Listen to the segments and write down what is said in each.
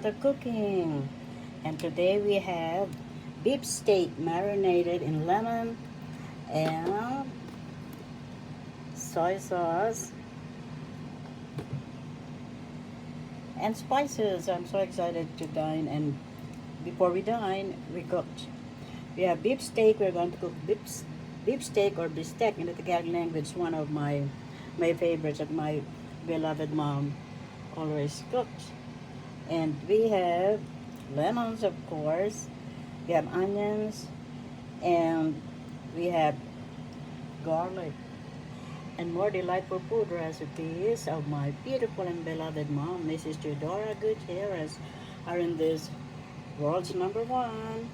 another cooking. And today we have beef steak marinated in lemon and soy sauce and spices. I'm so excited to dine, and before we dine, we cooked. We have beef steak. We're going to cook beef steak or bistek in the Tagalog language, one of my favorites that my beloved mom always cooks. And we have lemons, of course. We have onions, and we have garlic, and more delightful food recipes of my beautiful and beloved mom, Mrs. Teodora Gutierrez, are in this world's #1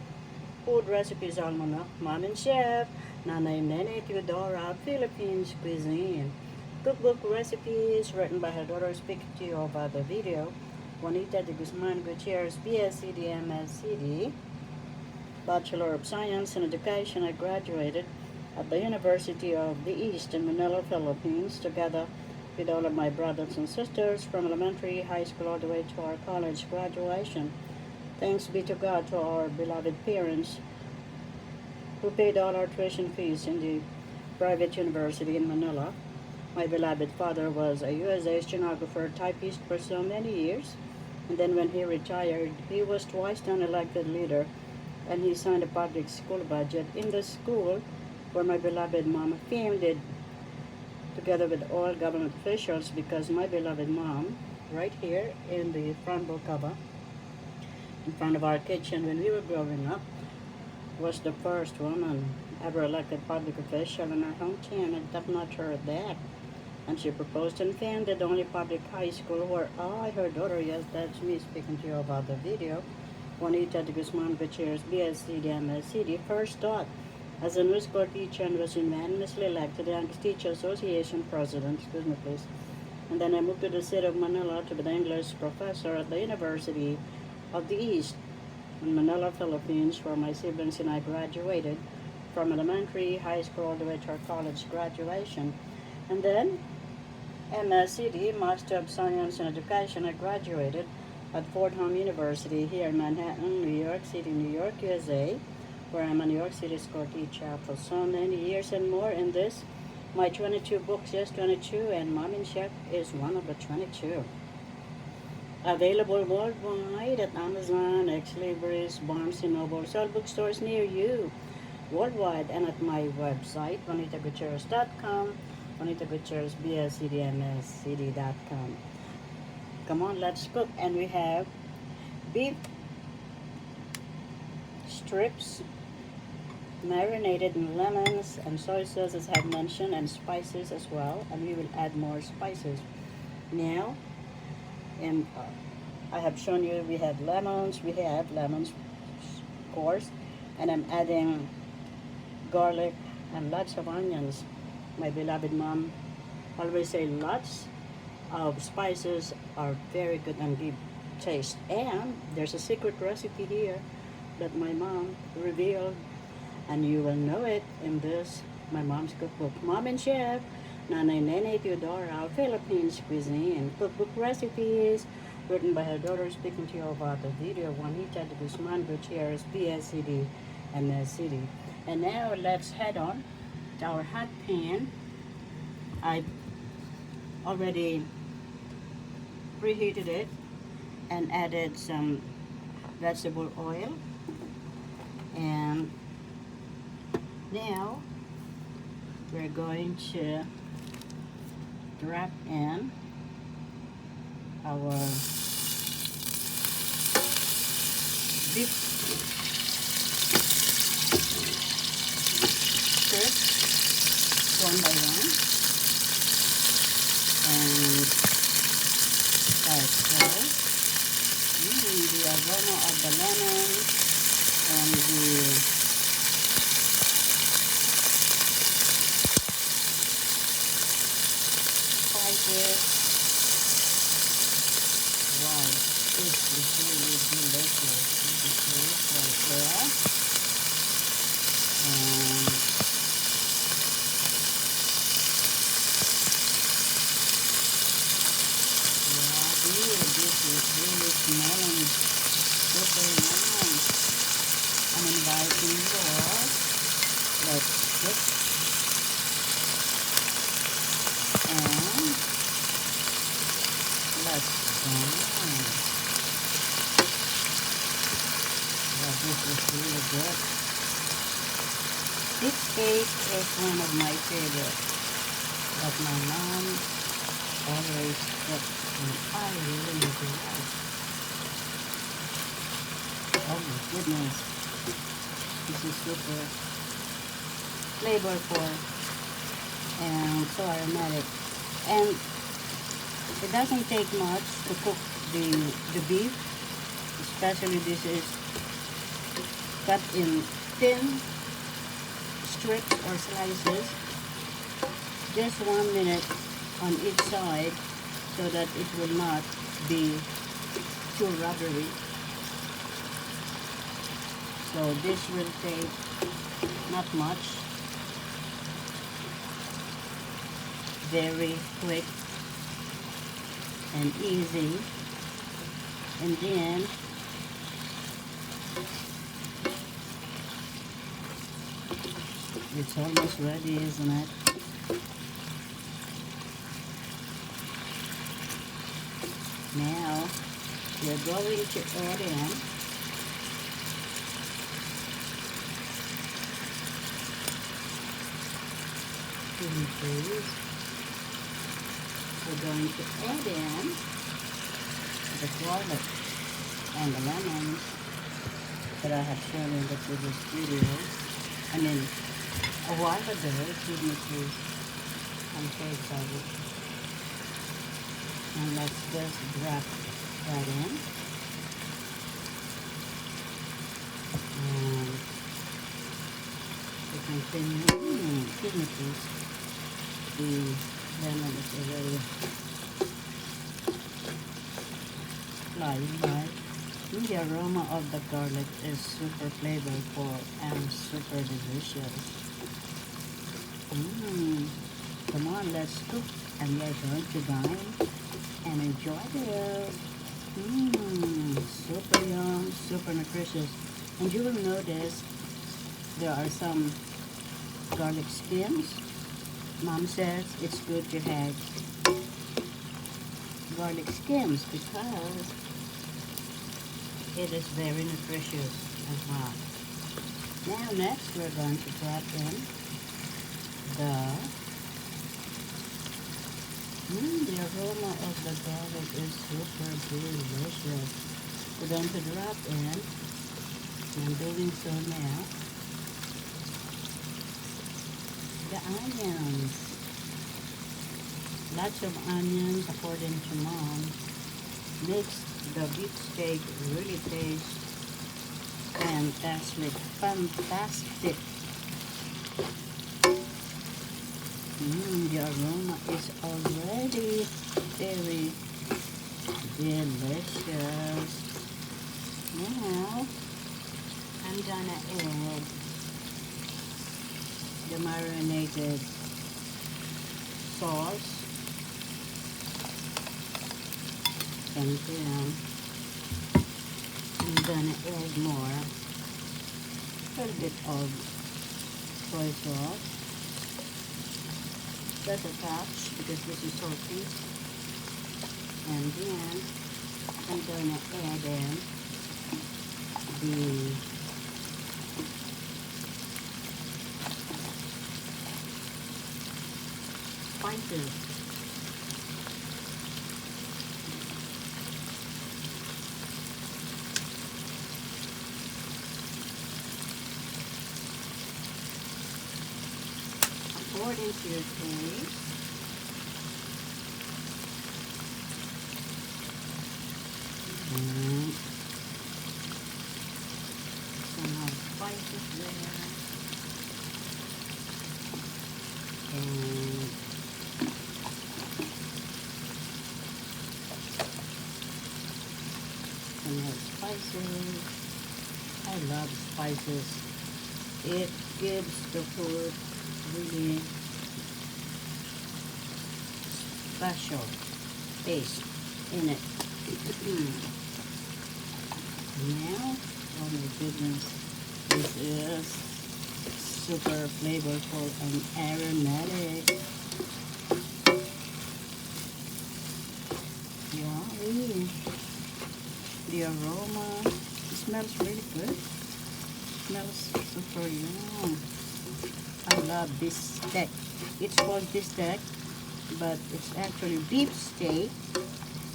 food recipes almanac, Mom and Chef, Nanay Nene Teodora, Philippines Cuisine. Cookbook recipes written by her daughter, speaking to you about the video, Juanita de Guzman Gutierrez, BSED, MSED, Bachelor of Science in Education. I graduated at the University of the East in Manila, Philippines, together with all of my brothers and sisters from elementary, high school, all the way to our college graduation. Thanks be to God, to our beloved parents who paid all our tuition fees in the private university in Manila. My beloved father was a USA stenographer, typist for so many years, and then when he retired, he was twice an elected leader, and he signed a public school budget in the school where my beloved mom filmed together with all government officials, because my beloved mom, right here in the front cover, in front of our kitchen when we were growing up, was the first woman ever elected public official in our hometown, and top-notch her at that. And she proposed and founded the only public high school where I, her daughter, yes, that's me speaking to you about the video, Juanita de Guzman Gutierrez, BSED, MSED, first taught as a new school teacher and was unanimously elected the Youngest Teacher Association president, excuse me please. And then I moved to the city of Manila to be the English professor at the University of the East in Manila, Philippines, where my siblings and I graduated from elementary, high school, all the way to our college graduation. And then MSED, Master of Science in Education, I graduated at Fordham University here in Manhattan, New York City, New York, USA, where I'm a New York City school teacher for so many years and more. In this, my 22 books, yes, 22, and Mom and Chef is one of the 22. Available worldwide at Amazon, Ex Libris, Barnes & Noble, all bookstores near you worldwide, and at my website, JuanitaGutierrez.com, Juanita Gutierrez, BSEDMSCD.com. Come on, let's cook. And we have beef strips marinated in lemons and soy sauce, as I've mentioned, and spices as well, and we will add more spices. Now, and I have shown you we have lemons, of course, and I'm adding garlic and lots of onions. My beloved mom always say lots of spices are very good and give taste. And there's a secret recipe here that my mom revealed, and you will know it in this, my mom's cookbook, Mom and Chef, Nanay Nene Teodora, Philippines Cuisine. Cookbook recipes written by her daughter, speaking to you about the video, Juanita de Guzman Gutierrez, BSED, MSED. And now let's head on to our hot pan. I already preheated it and added some vegetable oil, and now we're going to drop in our beef strips one by one, and like so. The aroma of the lemon and the spices. Wow, this is really delicious. This is right there. And yeah, this is really smelling super nice. I'm inviting you all. Let's cook. And let's done. Well, this is really good. Bistek is one of my favorites that my mom always cooks, and I really love. Oh my goodness, this is super flavorful and so aromatic, and it doesn't take much to cook the beef, especially this is cut in thin strips or slices, just 1 minute on each side so that it will not be too rubbery. So this will take not much, very quick and easy. And then it's almost ready, isn't it? Now we're going to add in we're going to add in the garlic and the lemons that I have shown in the previous video. I mean, a while ago, excuse me please, I'm so excited. And let's just drop that in. And we continue, excuse me please, the lemon is already flying by. The aroma of the garlic is super flavorful and super delicious. Come on, let's cook, and we are going to dine and enjoy this. Super yum, super nutritious. And you will notice there are some garlic skins. Mom says it's good to have garlic skins because it is very nutritious as well. Now next we're going to drop in the aroma of the garlic is super delicious. We're going to drop in, and I'm doing so now, the onions. Lots of onions, according to Mom, makes the beef steak really taste fantastic. The aroma is already very delicious. Now, I'm gonna add the marinated sauce. And then I'm gonna add more, a little bit of soy sauce, just a touch because this is salty. And then I'm gonna add in the spices. According to your taste. And some more spices there. And some more spices. I love spices. It gives the food really special taste in it. Now, oh my goodness, this is super flavorful and aromatic. Yummy. The aroma, it smells really good. Smells super yum. I love Bistek. It's called Bistek, but it's actually beef steak,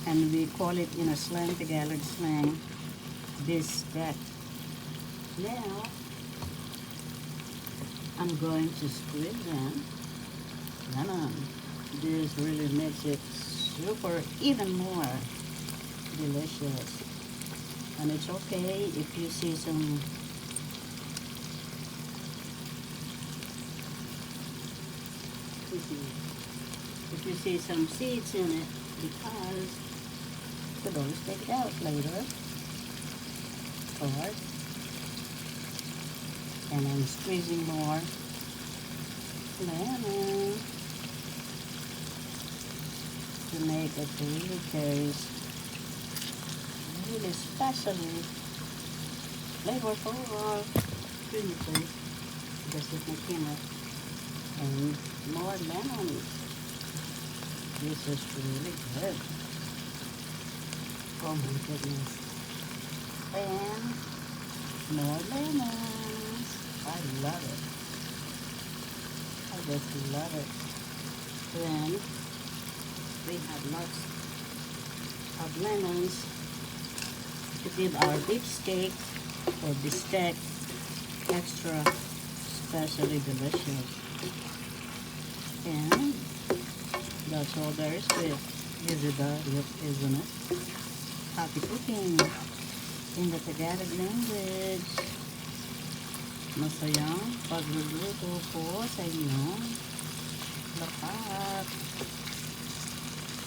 and we call it in a slang, Tagalog slang, Bistek. Now, I'm going to squeeze in lemon. This really makes it super, even more delicious. And it's okay if you see some seeds in it, because you could always take it out later. Or, and I'm squeezing more lemon to make it really taste really specially flavorful. Really taste. This is my camera. And more lemon. This is really good. Oh my goodness. And more lemons. I love it. I just love it. Then we have lots of lemons to give our beef steak or bistek extra specially delicious. And that's all there is to it. Isn't it? Happy cooking in the Tagalog language. Masayang pagluluto po sa inyong lahat.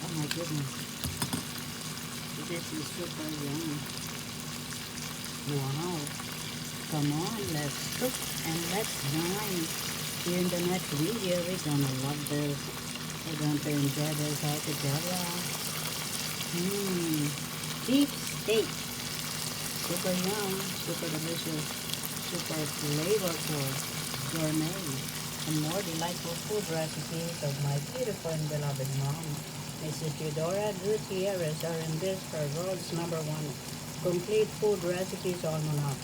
Oh my goodness. This is super yummy. Wow. Come on, let's cook and let's dine. In the next video, we're gonna love this. We're going to enjoy this all together. Beef steak. Super yum, super delicious, super flavorful, gourmet, and more delightful food recipes of my beautiful and beloved mom, Mrs. Teodora Gutierrez, are in this her world's #1 complete food recipes almanac.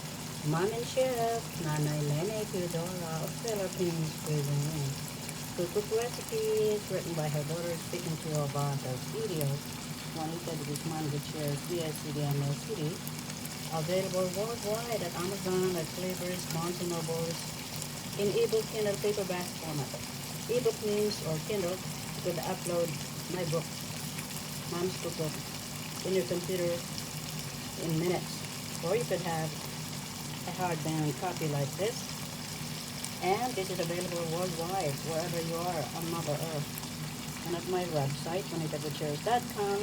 Mom and Chef Nanay Nene Teodora of Philippines Cuisine. Cookbook recipes written by her daughter, speaking to you about her video. Juanita Gutierrez, BSED, MSED. Available worldwide at Amazon, at Flavors, Barnes & Nobles, in ebook, Kindle, paperback format. Ebook means, or Kindle, you could upload my book, Mom's Cookbook, in your computer in minutes. Or you could have a hardbound copy like this. And this is available worldwide, wherever you are on Mother Earth. And at my website, JuanitaGutierrez.com,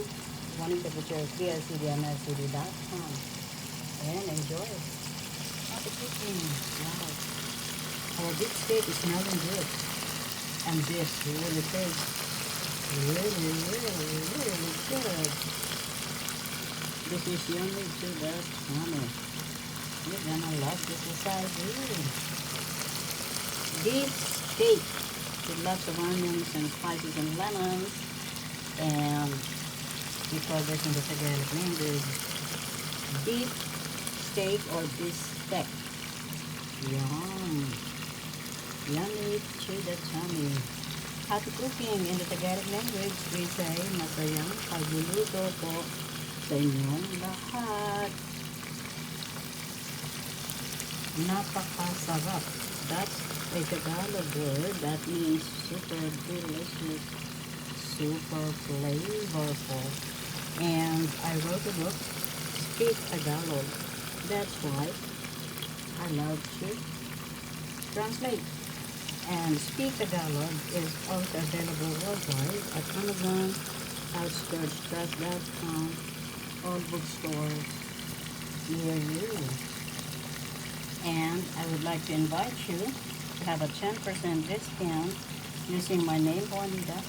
JuanitaGutierrez.com. And enjoy. Happy cooking. Wow. Our beef steak is smelling good. And this really tastes really good. This is yummy to the tummy. You're gonna love this recipe. Beef steak with lots of onions and spices and lemons. And we call this in the Tagalog language beef steak or bistek. Yum. Yummy to the tummy. Happy cooking in the Tagalog language. We say masayang pagluluto po sa inyong lahat. Napakasarap. That's a Tagalog word. That means super delicious, super flavorful. And I wrote a book, Speak Tagalog. That's why I love to translate. And Speak Tagalog is also available worldwide at Amazon, OutskirtsPress.com, all bookstores near you. And I would like to invite you to have a 10% discount using my name, Juanita.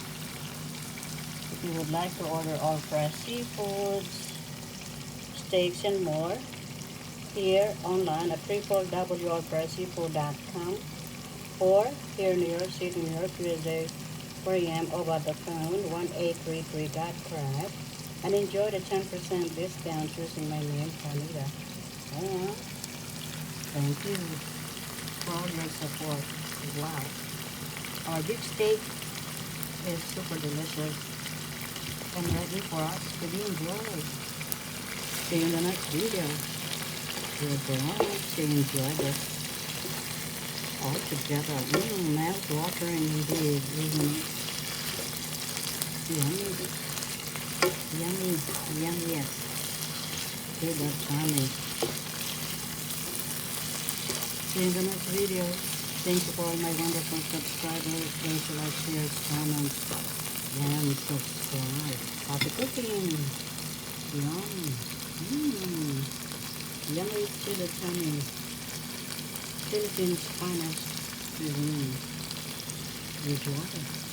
If you would like to order all fresh seafoods, steaks, and more, here online at www.priceyfood.com or here in New York City, New York, USA, where I am over the phone, 1833.crab, and enjoy the 10% discount using my name, Juanita. And thank you for all your support. Wow. Our beef steak is super delicious and ready for us to be enjoyed. See you in the next video. To enjoy this all together. Mouth watering indeed, isn't it? Yummy. Yummy. Yummiest. Good, that's yummy. See you in the next video. Thank you for all my wonderful subscribers. Please like, share, comment, and subscribe. Happy cooking. Yum. Yummy chili tummy. Philippines finest cuisine. Enjoy.